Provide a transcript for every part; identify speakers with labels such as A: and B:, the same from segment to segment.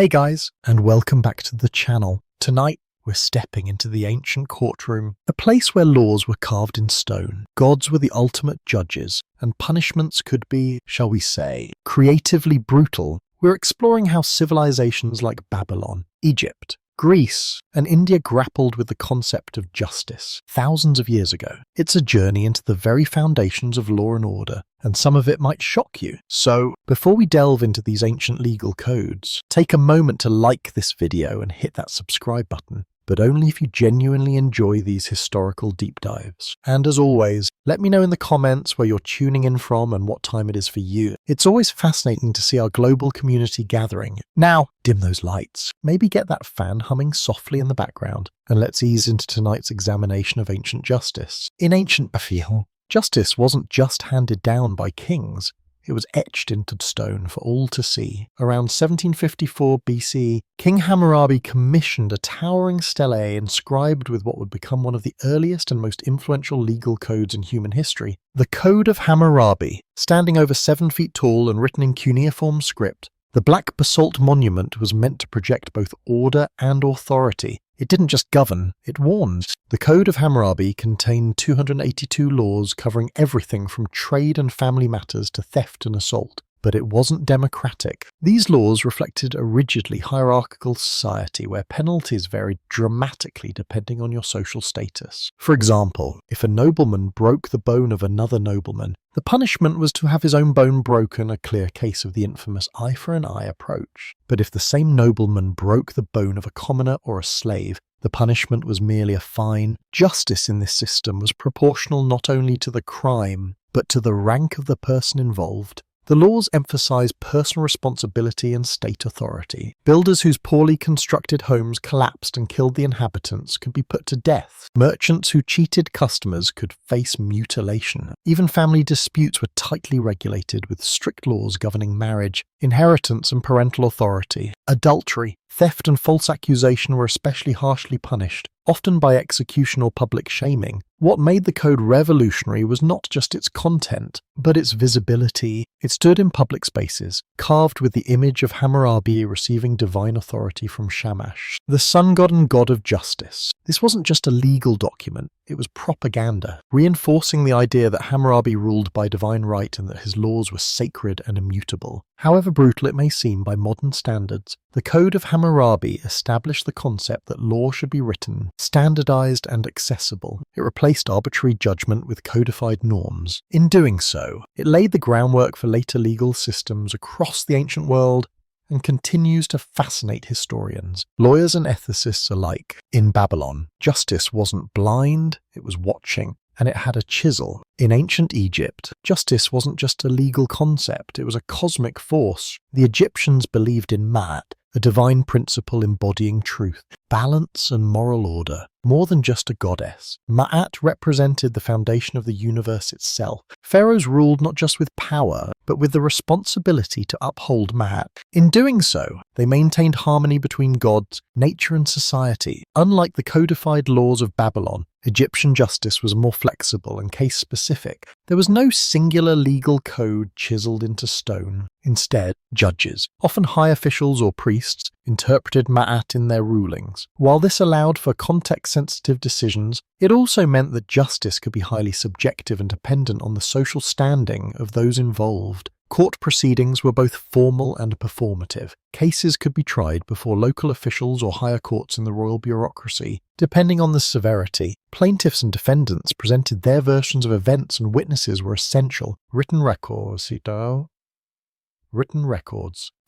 A: Hey guys, and welcome back to the channel. Tonight, we're stepping into the ancient courtroom, a place where laws were carved in stone, gods were the ultimate judges, and punishments could be, shall we say, creatively brutal. We're exploring how civilizations like Babylon, Egypt, Greece, and India grappled with the concept of justice thousands of years ago. It's a journey into the very foundations of law and order, and some of it might shock you. So, before we delve into these ancient legal codes, take a moment to like this video and hit that subscribe button, but only if you genuinely enjoy these historical deep dives. And as always, let me know in the comments where you're tuning in from and what time it is for you. It's always fascinating to see our global community gathering. Now, dim those lights, maybe get that fan humming softly in the background, and let's ease into tonight's examination of ancient justice. In ancient Babylon, justice wasn't just handed down by kings. It was etched into stone for all to see. Around 1754 BC, King Hammurabi commissioned a towering stele inscribed with what would become one of the earliest and most influential legal codes in human history. The Code of Hammurabi, standing over 7 feet tall and written in cuneiform script, the black basalt monument was meant to project both order and authority. It didn't just govern, it warned. The Code of Hammurabi contained 282 laws covering everything from trade and family matters to theft and assault. But it wasn't democratic. These laws reflected a rigidly hierarchical society where penalties varied dramatically depending on your social status. For example, if a nobleman broke the bone of another nobleman, the punishment was to have his own bone broken, a clear case of the infamous eye for an eye approach. But if the same nobleman broke the bone of a commoner or a slave, the punishment was merely a fine. Justice in this system was proportional not only to the crime, but to the rank of the person involved. The laws emphasize personal responsibility and state authority. Builders whose poorly constructed homes collapsed and killed the inhabitants could be put to death. Merchants who cheated customers could face mutilation. Even family disputes were tightly regulated with strict laws governing marriage, inheritance and parental authority. Adultery, theft and false accusation were especially harshly punished, often by execution or public shaming. What made the code revolutionary was not just its content, but its visibility. It stood in public spaces, carved with the image of Hammurabi receiving divine authority from Shamash, the sun god and god of justice. This wasn't just a legal document, it was propaganda, reinforcing the idea that Hammurabi ruled by divine right and that his laws were sacred and immutable. However brutal it may seem by modern standards, the Code of Hammurabi established the concept that law should be written, standardized and accessible. It replaced arbitrary judgment with codified norms. In doing so, it laid the groundwork for later legal systems across the ancient world and continues to fascinate historians, lawyers and ethicists alike. In Babylon, justice wasn't blind, it was watching, and it had a chisel. In ancient Egypt, justice wasn't just a legal concept, it was a cosmic force. The Egyptians believed in Ma'at, a divine principle embodying truth, balance and moral order. More than just a goddess, Ma'at represented the foundation of the universe itself. Pharaohs ruled not just with power, but with the responsibility to uphold Ma'at. In doing so, they maintained harmony between gods, nature and society. Unlike the codified laws of Babylon, Egyptian justice was more flexible and case-specific. There was no singular legal code chiseled into stone. Instead, judges, often high officials or priests, interpreted Ma'at in their rulings. While this allowed for context-sensitive decisions, it also meant that justice could be highly subjective and dependent on the social standing of those involved. Court proceedings were both formal and performative. Cases could be tried before local officials or higher courts in the royal bureaucracy. Depending on the severity, plaintiffs and defendants presented their versions of events and witnesses were essential. Written records,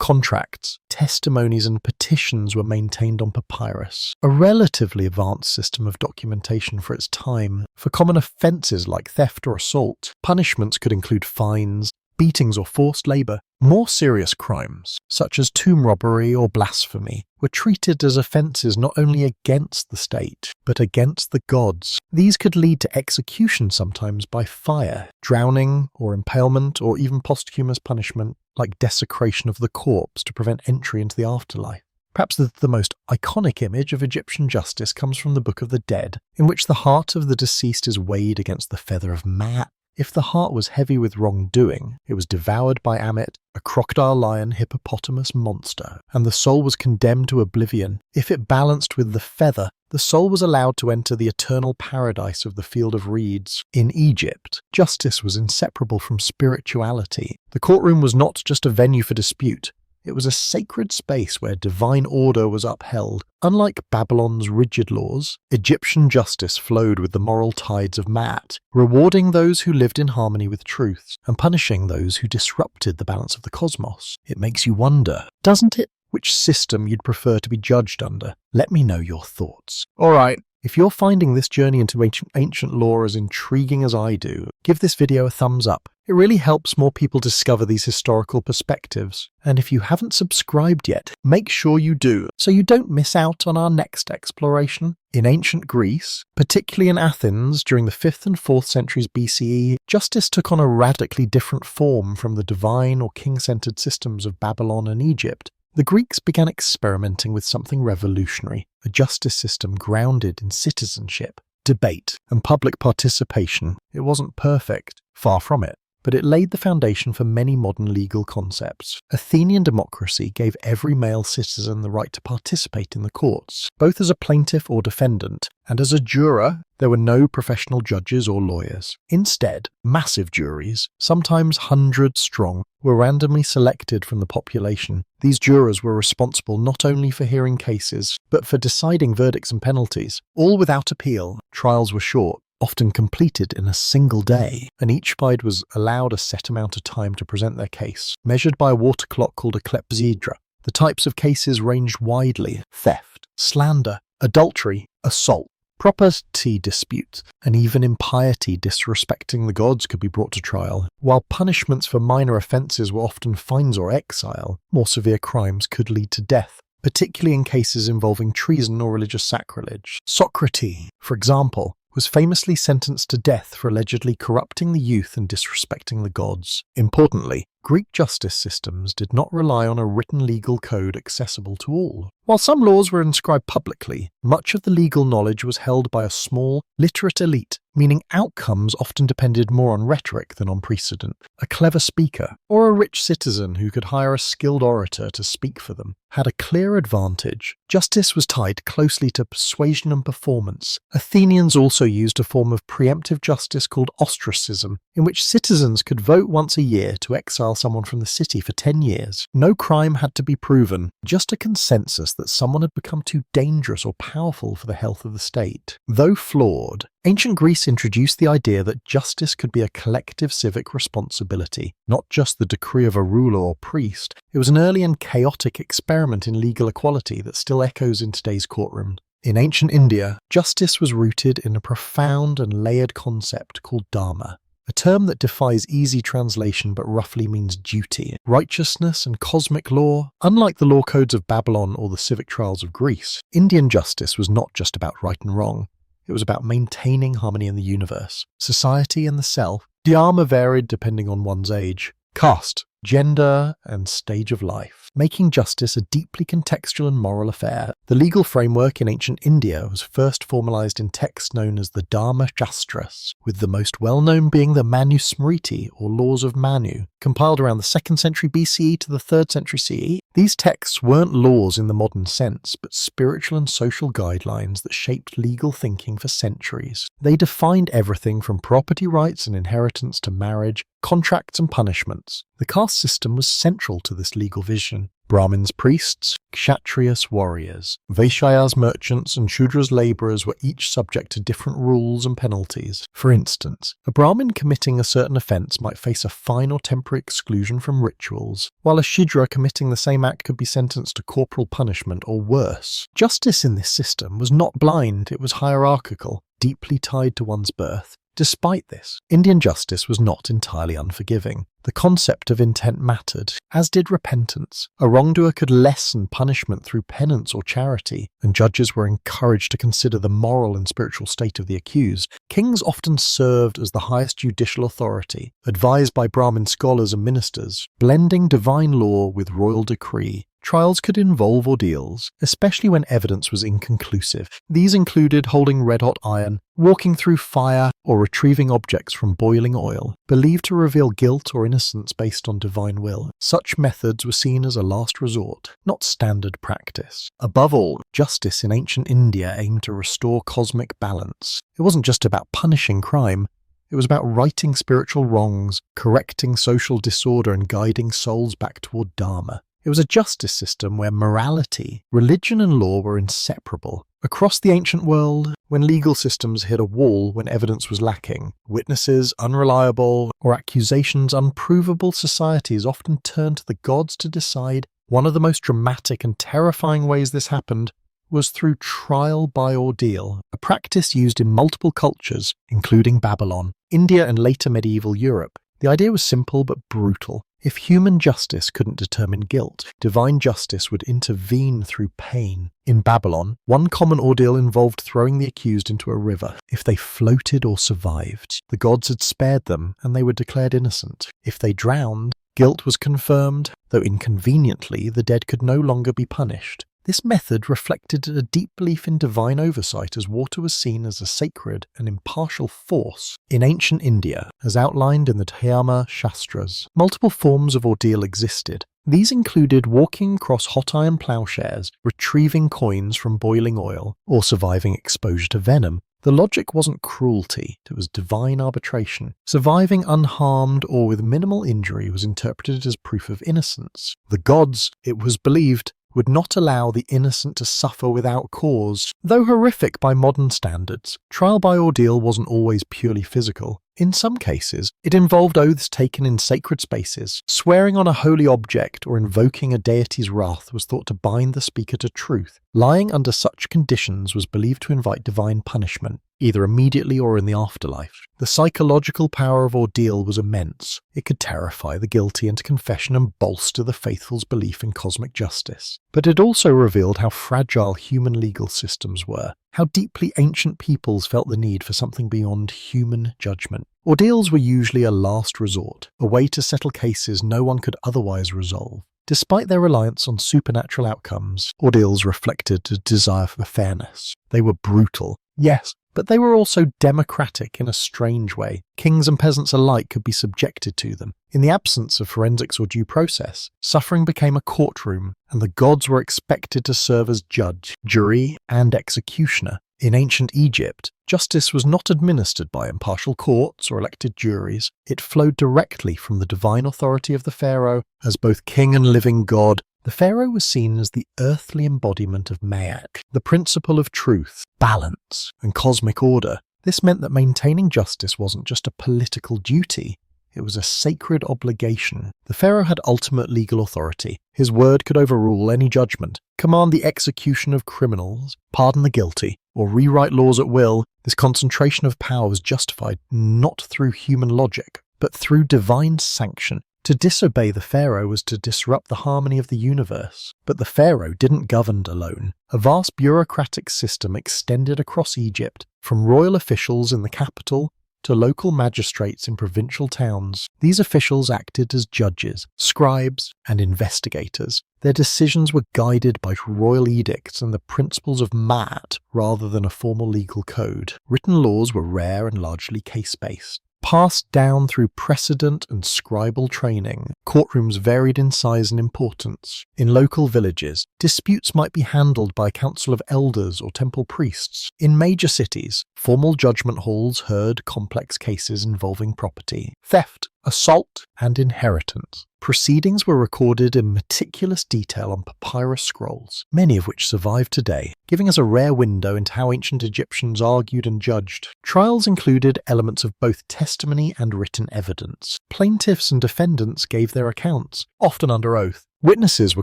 A: contracts, testimonies and petitions were maintained on papyrus, a relatively advanced system of documentation for its time. For common offences like theft or assault, punishments could include fines, beatings or forced labour. More serious crimes, such as tomb robbery or blasphemy, were treated as offences not only against the state, but against the gods. These could lead to execution sometimes by fire, drowning or impalement, or even posthumous punishment like desecration of the corpse to prevent entry into the afterlife. Perhaps the most iconic image of Egyptian justice comes from the Book of the Dead, in which the heart of the deceased is weighed against the feather of Ma'at, If the heart was heavy with wrongdoing, it was devoured by Amit, a crocodile lion hippopotamus monster, and the soul was condemned to oblivion. If it balanced with the feather, the soul was allowed to enter the eternal paradise of the field of reeds. In Egypt, justice was inseparable from spirituality. The courtroom was not just a venue for dispute. It was a sacred space where divine order was upheld. Unlike Babylon's rigid laws, Egyptian justice flowed with the moral tides of Maat, rewarding those who lived in harmony with truth and punishing those who disrupted the balance of the cosmos. It makes you wonder, doesn't it, which system you'd prefer to be judged under? Let me know your thoughts. Alright, if you're finding this journey into ancient lore as intriguing as I do, give this video a thumbs up. It really helps more people discover these historical perspectives. And if you haven't subscribed yet, make sure you do, so you don't miss out on our next exploration. In ancient Greece, particularly in Athens during the 5th and 4th centuries BCE, justice took on a radically different form from the divine or king-centered systems of Babylon and Egypt. The Greeks began experimenting with something revolutionary, a justice system grounded in citizenship, debate, and public participation. It wasn't perfect, far from it, but it laid the foundation for many modern legal concepts. Athenian democracy gave every male citizen the right to participate in the courts, both as a plaintiff or defendant, and as a juror. There were no professional judges or lawyers. Instead, massive juries, sometimes hundreds strong, were randomly selected from the population. These jurors were responsible not only for hearing cases, but for deciding verdicts and penalties. All without appeal. Trials were short, often completed in a single day, and each side was allowed a set amount of time to present their case, measured by a water clock called a clepsydra. The types of cases ranged widely: theft, slander, adultery, assault, property disputes, and even impiety disrespecting the gods could be brought to trial. While punishments for minor offences were often fines or exile, more severe crimes could lead to death, particularly in cases involving treason or religious sacrilege. Socrates, for example, was famously sentenced to death for allegedly corrupting the youth and disrespecting the gods. Importantly, Greek justice systems did not rely on a written legal code accessible to all. While some laws were inscribed publicly, much of the legal knowledge was held by a small, literate elite, meaning outcomes often depended more on rhetoric than on precedent. A clever speaker, or a rich citizen who could hire a skilled orator to speak for them, had a clear advantage. Justice was tied closely to persuasion and performance. Athenians also used a form of preemptive justice called ostracism, in which citizens could vote once a year to exile someone from the city for 10 years. No crime had to be proven, just a consensus that someone had become too dangerous or powerful for the health of the state. Though flawed, ancient Greece introduced the idea that justice could be a collective civic responsibility, not just the decree of a ruler or priest. It was an early and chaotic experiment in legal equality that still echoes in today's courtroom. In ancient India, justice was rooted in a profound and layered concept called Dharma, a term that defies easy translation but roughly means duty, righteousness, and cosmic law. Unlike the law codes of Babylon or the civic trials of Greece, Indian justice was not just about right and wrong. It was about maintaining harmony in the universe, society, and the self. Dharma varied depending on one's age, caste, gender, and stage of life, making justice a deeply contextual and moral affair. The legal framework in ancient India was first formalized in texts known as the Dharma Shastras, with the most well-known being the Manusmriti, or Laws of Manu, compiled around the 2nd century BCE to the 3rd century CE. These texts weren't laws in the modern sense, but spiritual and social guidelines that shaped legal thinking for centuries. They defined everything from property rights and inheritance to marriage, contracts and punishments. The caste system was central to this legal vision. Brahmins priests, Kshatriyas warriors, Vaishyas merchants, and Shudras labourers were each subject to different rules and penalties. For instance, a Brahmin committing a certain offence might face a fine or temporary exclusion from rituals, while a Shudra committing the same act could be sentenced to corporal punishment or worse. Justice in this system was not blind, it was hierarchical, deeply tied to one's birth. Despite this, Indian justice was not entirely unforgiving. The concept of intent mattered, as did repentance. A wrongdoer could lessen punishment through penance or charity, and judges were encouraged to consider the moral and spiritual state of the accused. Kings often served as the highest judicial authority, advised by Brahmin scholars and ministers, blending divine law with royal decree. Trials could involve ordeals, especially when evidence was inconclusive. These included holding red-hot iron, walking through fire, or retrieving objects from boiling oil, believed to reveal guilt or innocence based on divine will. Such methods were seen as a last resort, not standard practice. Above all, justice in ancient India aimed to restore cosmic balance. It wasn't just about punishing crime. It was about righting spiritual wrongs, correcting social disorder, and guiding souls back toward Dharma. It was a justice system where morality, religion, and law were inseparable. Across the ancient world, when legal systems hit a wall when evidence was lacking, witnesses unreliable, or accusations unprovable, societies often turned to the gods to decide. One of the most dramatic and terrifying ways this happened was through trial by ordeal, a practice used in multiple cultures, including Babylon, India, and later medieval Europe. The idea was simple but brutal. If human justice couldn't determine guilt, divine justice would intervene through pain. In Babylon, one common ordeal involved throwing the accused into a river. If they floated or survived, the gods had spared them and they were declared innocent. If they drowned, guilt was confirmed, though inconveniently the dead could no longer be punished. This method reflected a deep belief in divine oversight, as water was seen as a sacred and impartial force. In ancient India, as outlined in the Dharma Shastras, multiple forms of ordeal existed. These included walking across hot iron plowshares, retrieving coins from boiling oil, or surviving exposure to venom. The logic wasn't cruelty, it was divine arbitration. Surviving unharmed or with minimal injury was interpreted as proof of innocence. The gods, it was believed, would not allow the innocent to suffer without cause. Though horrific by modern standards, trial by ordeal wasn't always purely physical. In some cases, it involved oaths taken in sacred spaces. Swearing on a holy object or invoking a deity's wrath was thought to bind the speaker to truth. Lying under such conditions was believed to invite divine punishment, either immediately or in the afterlife. The psychological power of ordeal was immense. It could terrify the guilty into confession and bolster the faithful's belief in cosmic justice. But it also revealed how fragile human legal systems were, how deeply ancient peoples felt the need for something beyond human judgment. Ordeals were usually a last resort, a way to settle cases no one could otherwise resolve. Despite their reliance on supernatural outcomes, ordeals reflected a desire for fairness. They were brutal, yes, but they were also democratic in a strange way. Kings and peasants alike could be subjected to them. In the absence of forensics or due process, suffering became a courtroom, and the gods were expected to serve as judge, jury, and executioner. In ancient Egypt, justice was not administered by impartial courts or elected juries. It flowed directly from the divine authority of the pharaoh. As both king and living god, the pharaoh was seen as the earthly embodiment of Ma'at, the principle of truth, balance, and cosmic order. This meant that maintaining justice wasn't just a political duty, it was a sacred obligation. The pharaoh had ultimate legal authority. His word could overrule any judgment, command the execution of criminals, pardon the guilty, or rewrite laws at will. This concentration of power was justified not through human logic, but through divine sanction. To disobey the pharaoh was to disrupt the harmony of the universe. But the pharaoh didn't govern alone. A vast bureaucratic system extended across Egypt, from royal officials in the capital to local magistrates in provincial towns. These officials acted as judges, scribes, and investigators. Their decisions were guided by royal edicts and the principles of Ma'at rather than a formal legal code. Written laws were rare and largely case-based. Passed down through precedent and scribal training, courtrooms varied in size and importance. In local villages, disputes might be handled by a council of elders or temple priests. In major cities, formal judgment halls heard complex cases involving property, theft, assault, and inheritance. Proceedings were recorded in meticulous detail on papyrus scrolls, many of which survive today, giving us a rare window into how ancient Egyptians argued and judged. Trials included elements of both testimony and written evidence. Plaintiffs and defendants gave their accounts, often under oath. Witnesses were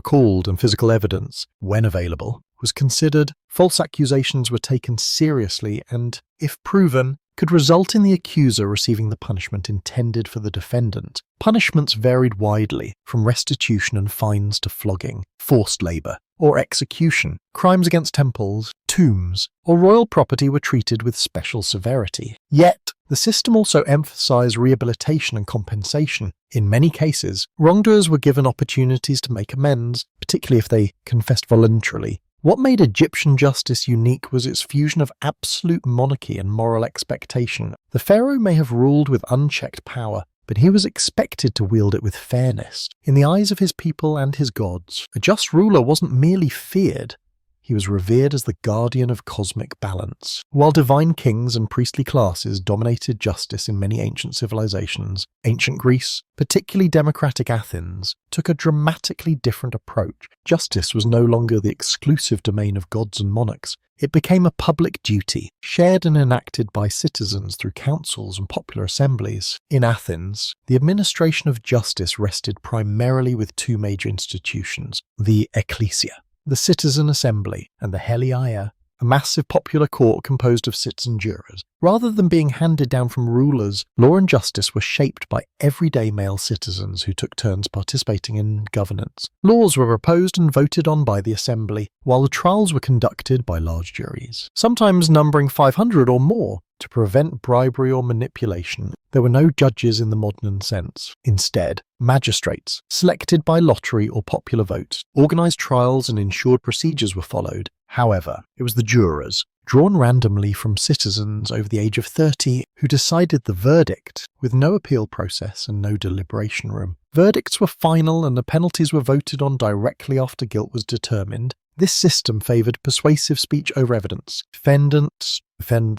A: called and physical evidence, when available, was considered. False accusations were taken seriously and, if proven, could result in the accuser receiving the punishment intended for the defendant. Punishments varied widely, from restitution and fines to flogging, forced labour, or execution. Crimes against temples, tombs, or royal property were treated with special severity. Yet, The system also emphasized rehabilitation and compensation. In many cases, wrongdoers were given opportunities to make amends, particularly if they confessed voluntarily. What made Egyptian justice unique was its fusion of absolute monarchy and moral expectation. The pharaoh may have ruled with unchecked power, but he was expected to wield it with fairness. In the eyes of his people and his gods, a just ruler wasn't merely feared, he was revered as the guardian of cosmic balance. While divine kings and priestly classes dominated justice in many ancient civilizations, ancient Greece, particularly democratic Athens, took a dramatically different approach. Justice was no longer the exclusive domain of gods and monarchs. It became a public duty, shared and enacted by citizens through councils and popular assemblies. In Athens, the administration of justice rested primarily with two major institutions, the ecclesia, the citizen assembly, and the Heliaia, a massive popular court composed of citizen jurors. Rather than being handed down from rulers, law and justice were shaped by everyday male citizens who took turns participating in governance. Laws were proposed and voted on by the assembly, while the trials were conducted by large juries, sometimes numbering 500 or more. To prevent bribery or manipulation, there were no judges in the modern sense. Instead, magistrates, selected by lottery or popular vote, organised trials and ensured procedures were followed. However, it was the jurors, drawn randomly from citizens over the age of 30, who decided the verdict, with no appeal process and no deliberation room. Verdicts were final and the penalties were voted on directly after guilt was determined. This system favoured persuasive speech over evidence. Defendants,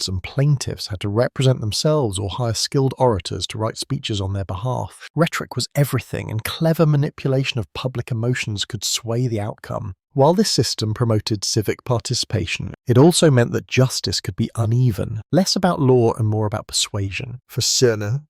A: and plaintiffs had to represent themselves or hire skilled orators to write speeches on their behalf. Rhetoric was everything, and clever manipulation of public emotions could sway the outcome. While this system promoted civic participation, it also meant that justice could be uneven, less about law and more about persuasion. For certain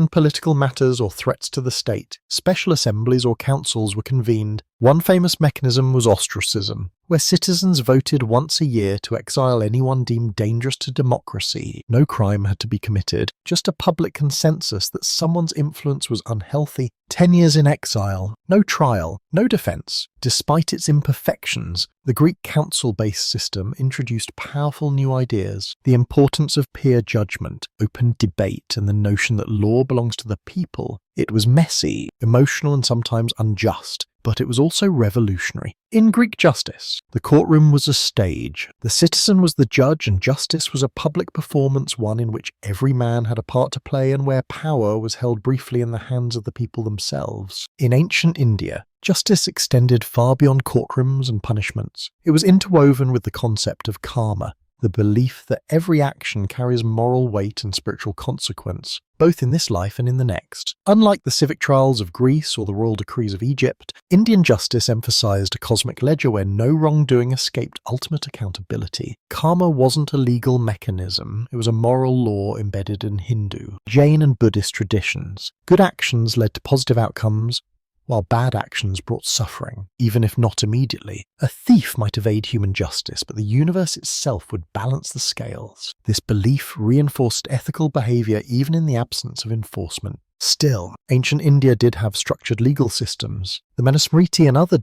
A: political matters or threats to the state, special assemblies or councils were convened. One famous mechanism was ostracism, where citizens voted once a year to exile anyone deemed dangerous to democracy. No crime had to be committed, just a public consensus that someone's influence was unhealthy. 10 years in exile, no trial, no defense. Despite its imperfections, the Greek council-based system introduced powerful new ideas: the importance of peer judgment, open debate, and the notion that law belongs to the people. It was messy, emotional, and sometimes unjust, but it was also revolutionary. In Greek justice, the courtroom was a stage. The citizen was the judge, and justice was a public performance, one in which every man had a part to play and where power was held briefly in the hands of the people themselves. In ancient India, justice extended far beyond courtrooms and punishments. It was interwoven with the concept of karma, the belief that every action carries moral weight and spiritual consequence, both in this life and in the next. Unlike the civic trials of Greece or the royal decrees of Egypt, Indian justice emphasized a cosmic ledger where no wrongdoing escaped ultimate accountability. Karma wasn't a legal mechanism, it was a moral law embedded in Hindu, Jain and Buddhist traditions. Good actions led to positive outcomes, while bad actions brought suffering, even if not immediately. A thief might evade human justice, but the universe itself would balance the scales. This belief reinforced ethical behavior even in the absence of enforcement. Still, ancient India did have structured legal systems. The Manusmriti and other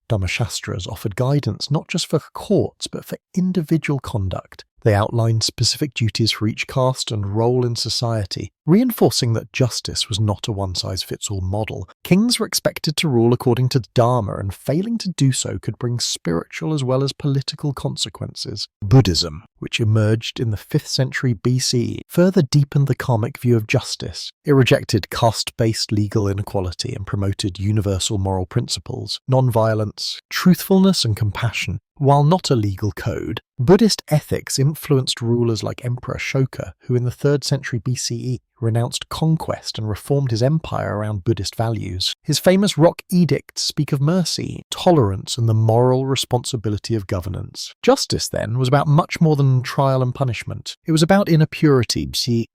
A: Dharma-shastras offered guidance not just for courts, but for individual conduct. They outlined specific duties for each caste and role in society, reinforcing that justice was not a one-size-fits-all model. Kings were expected to rule according to Dharma, and failing to do so could bring spiritual as well as political consequences. Buddhism, which emerged in the 5th century BCE, further deepened the karmic view of justice. It rejected caste-based legal inequality and promoted universal moral principles, non-violence, truthfulness, and compassion. While not a legal code, Buddhist ethics influenced rulers like Emperor Ashoka, who in the 3rd century BCE renounced conquest and reformed his empire around Buddhist values. His famous rock edicts speak of mercy, tolerance, and the moral responsibility of governance. Justice, then, was about much more than trial and punishment. It was about inner purity,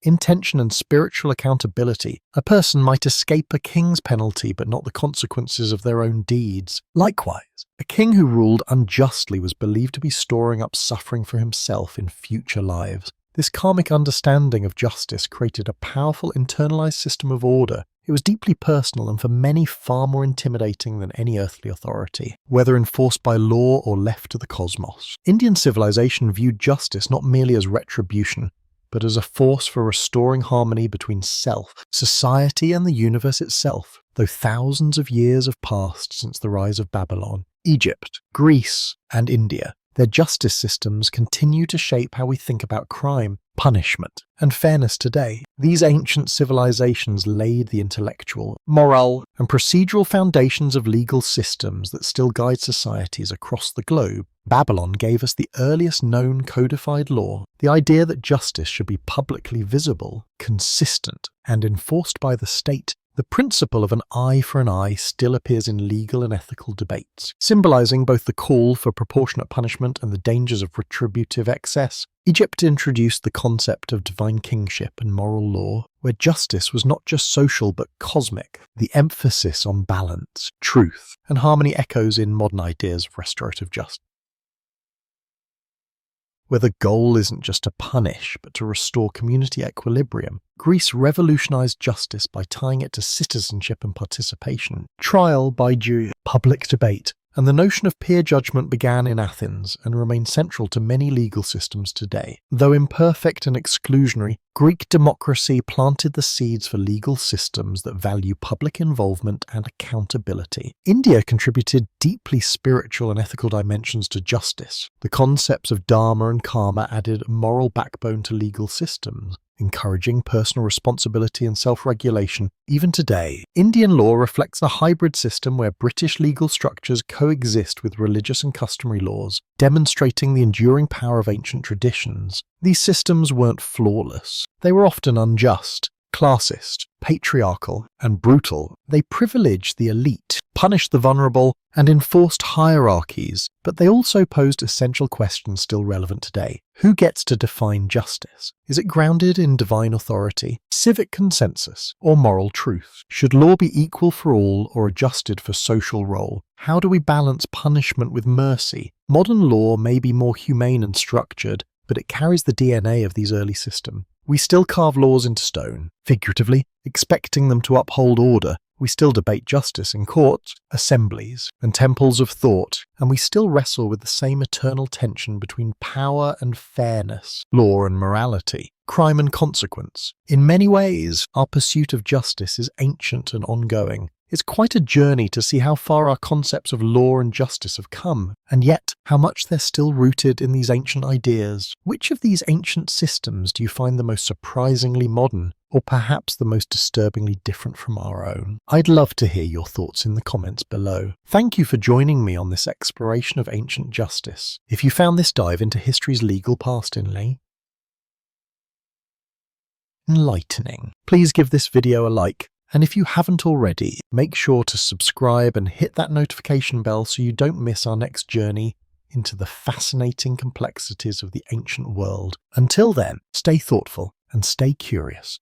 A: intention, and spiritual accountability. A person might escape a king's penalty, but not the consequences of their own deeds. Likewise, a king who ruled unjustly was believed to be storing up suffering for himself in future lives. This karmic understanding of justice created a powerful internalized system of order. It was deeply personal and for many far more intimidating than any earthly authority, whether enforced by law or left to the cosmos. Indian civilization viewed justice not merely as retribution, but as a force for restoring harmony between self, society, and the universe itself. Though thousands of years have passed since the rise of Babylon, Egypt, Greece, and India, their justice systems continue to shape how we think about crime, punishment, and fairness today. These ancient civilizations laid the intellectual, moral, and procedural foundations of legal systems that still guide societies across the globe. Babylon gave us the earliest known codified law, the idea that justice should be publicly visible, consistent, and enforced by the state. The principle of an eye for an eye still appears in legal and ethical debates, symbolizing both the call for proportionate punishment and the dangers of retributive excess. Egypt introduced the concept of divine kingship and moral law, where justice was not just social but cosmic. The emphasis on balance, truth, and harmony echoes in modern ideas of restorative justice, where the goal isn't just to punish, but to restore community equilibrium. Greece revolutionized justice by tying it to citizenship and participation, trial by jury, public debate, and the notion of peer judgment began in Athens and remains central to many legal systems today. Though imperfect and exclusionary, Greek democracy planted the seeds for legal systems that value public involvement and accountability. India contributed deeply spiritual and ethical dimensions to justice. The concepts of Dharma and karma added a moral backbone to legal systems, encouraging personal responsibility and self-regulation. Even today, Indian law reflects a hybrid system where British legal structures coexist with religious and customary laws, demonstrating the enduring power of ancient traditions. These systems weren't flawless. They were often unjust, classist, patriarchal, and brutal. They privileged the elite, punished the vulnerable, and enforced hierarchies, but they also posed essential questions still relevant today. Who gets to define justice? Is it grounded in divine authority, civic consensus, or moral truth? Should law be equal for all or adjusted for social role? How do we balance punishment with mercy? Modern law may be more humane and structured, but it carries the DNA of these early systems. We still carve laws into stone, figuratively, expecting them to uphold order. We still debate justice in courts, assemblies, and temples of thought, and we still wrestle with the same eternal tension between power and fairness, law and morality, crime and consequence. In many ways, our pursuit of justice is ancient and ongoing. It's quite a journey to see how far our concepts of law and justice have come, and yet how much they're still rooted in these ancient ideas. Which of these ancient systems do you find the most surprisingly modern, or perhaps the most disturbingly different from our own? I'd love to hear your thoughts in the comments below. Thank you for joining me on this exploration of ancient justice. If you found this dive into history's legal past enlightening, please give this video a like. And if you haven't already, make sure to subscribe and hit that notification bell so you don't miss our next journey into the fascinating complexities of the ancient world. Until then, stay thoughtful and stay curious.